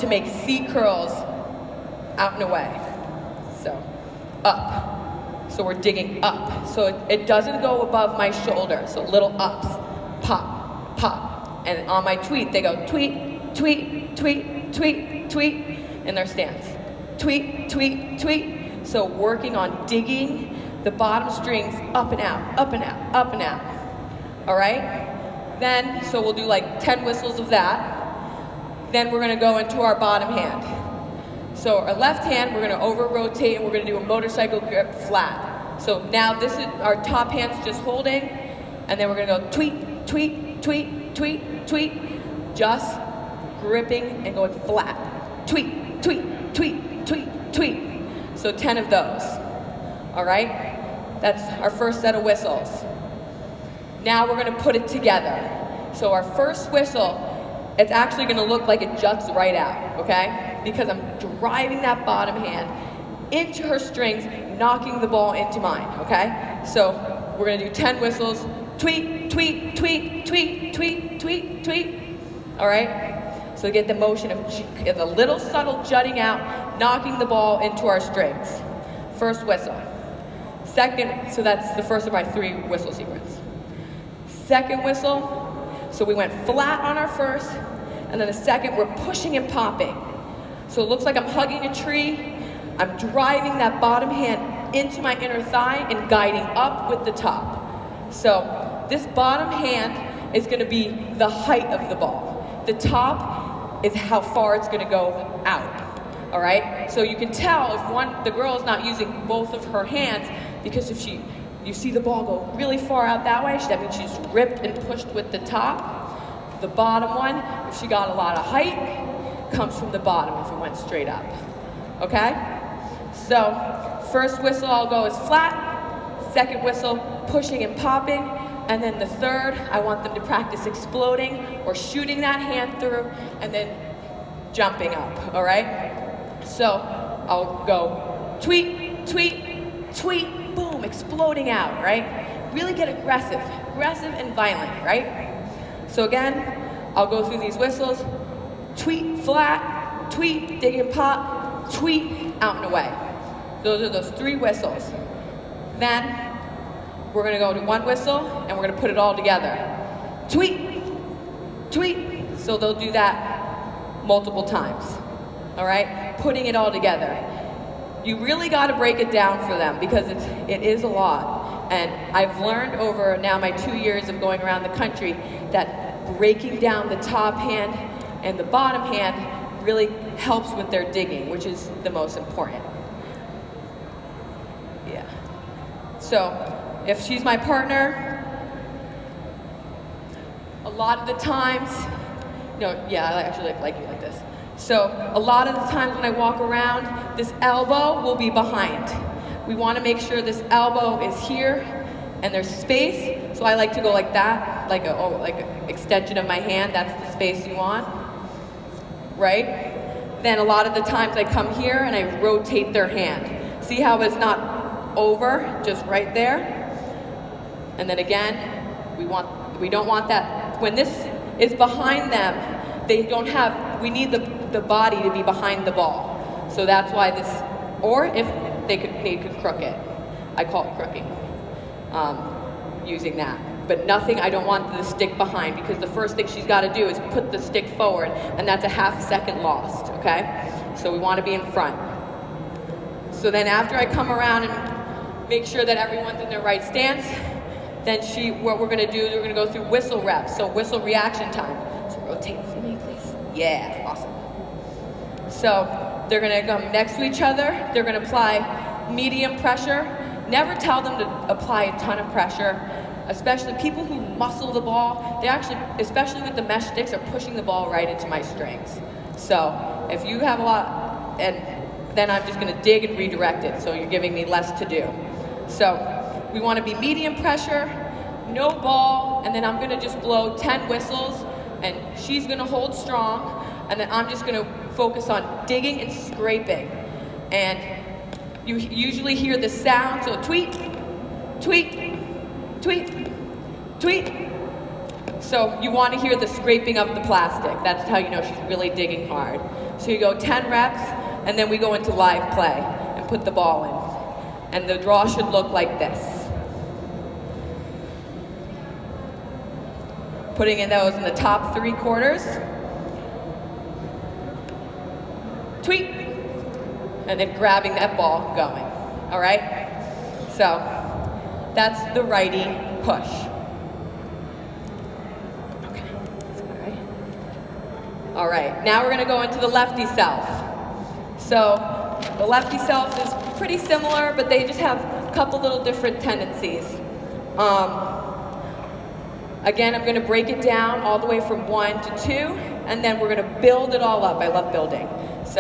to make C curls out and away. So, up. So we're digging up. So it doesn't go above my shoulder. So little ups, pop, pop. And on my tweet, they go tweet, tweet, tweet, tweet, tweet in their stance. Tweet, tweet, tweet. So working on digging the bottom strings up and out, up and out, up and out. All right? Then, so we'll do like 10 whistles of that. Then we're gonna go into our bottom hand. So our left hand, we're gonna over rotate and we're gonna do a motorcycle grip flat. So now this is, our top hand's just holding, and then we're gonna go tweet, tweet, tweet, tweet, tweet, just gripping and going flat. Tweet, tweet, tweet, tweet, tweet. So 10 of those, all right? That's our first set of whistles. Now we're gonna put it together. So our first whistle, it's actually gonna look like it juts right out, okay? Because I'm driving that bottom hand into her strings, knocking the ball into mine, okay? So we're gonna do 10 whistles, tweet, tweet, tweet, tweet, tweet, tweet, tweet, all right? So get the motion of a little subtle jutting out, knocking the ball into our strings. First whistle. Second, so that's the first of my 3 whistle sequence. Second whistle, so we went flat on our first, and then the second, we're pushing and popping. So it looks like I'm hugging a tree, I'm driving that bottom hand into my inner thigh and guiding up with the top. So this bottom hand is gonna be the height of the ball. The top is how far it's gonna go out, all right? So you can tell if the girl is not using both of her hands, because if you see the ball go really far out that way, that means she's ripped and pushed with the top. The bottom one, if she got a lot of height, comes from the bottom if it went straight up, okay? So, first whistle I'll go is flat, second whistle, pushing and popping, and then the third, I want them to practice exploding or shooting that hand through, and then jumping up, all right? So, I'll go tweet, tweet, tweet, boom, exploding out, right? Really get aggressive and violent, right? So again, I'll go through these whistles, tweet flat, tweet, dig and pop, tweet, out and away. Those are those 3 whistles. Then, we're gonna go to 1 whistle, and we're gonna put it all together. Tweet, tweet, so they'll do that multiple times, all right? Putting it all together. You really gotta break it down for them, because it is a lot. And I've learned over now my 2 years of going around the country that breaking down the top hand and the bottom hand really helps with their digging, which is the most important. Yeah. So if she's my partner, a lot of the times, I actually like you like this. So a lot of the times when I walk around, this elbow will be behind. We want to make sure this elbow is here and there's space. So I like to go like that, like an extension of my hand. That's the space you want, right? Then a lot of the times I come here and I rotate their hand. See how it's not over, just right there? And then again, we don't want that. When this is behind them, we need the body to be behind the ball. So that's why this, or if they could crook it. I call it crooking, using that. But nothing, I don't want the stick behind, because the first thing she's got to do is put the stick forward, and that's a half second lost, okay? So we want to be in front. So then after I come around and make sure that everyone's in their right stance, then what we're going to do is we're going to go through whistle reps, so whistle reaction time. So rotate for me, please. Yeah, awesome. So they're going to come next to each other. They're going to apply medium pressure. Never tell them to apply a ton of pressure, especially people who muscle the ball. They actually, especially with the mesh sticks, are pushing the ball right into my strings. So if you have a lot, and then I'm just going to dig and redirect it, so you're giving me less to do. So we want to be medium pressure, no ball, and then I'm going to just blow 10 whistles, and she's going to hold strong, and then I'm just going to focus on digging and scraping. And you usually hear the sound, so tweet, tweet, tweet, tweet. So you want to hear the scraping of the plastic. That's how you know she's really digging hard. So you go 10 reps, and then we go into live play and put the ball in. And the draw should look like this. Putting in those in the top 3 quarters. Tweet. And then grabbing that ball going. All right? So that's the righty push. Okay, that's good, right? All right, now we're gonna go into the lefty self. So the lefty self is pretty similar, but they just have a couple little different tendencies. Again, I'm gonna break it down all the way from 1 to 2, and then we're gonna build it all up. I love building.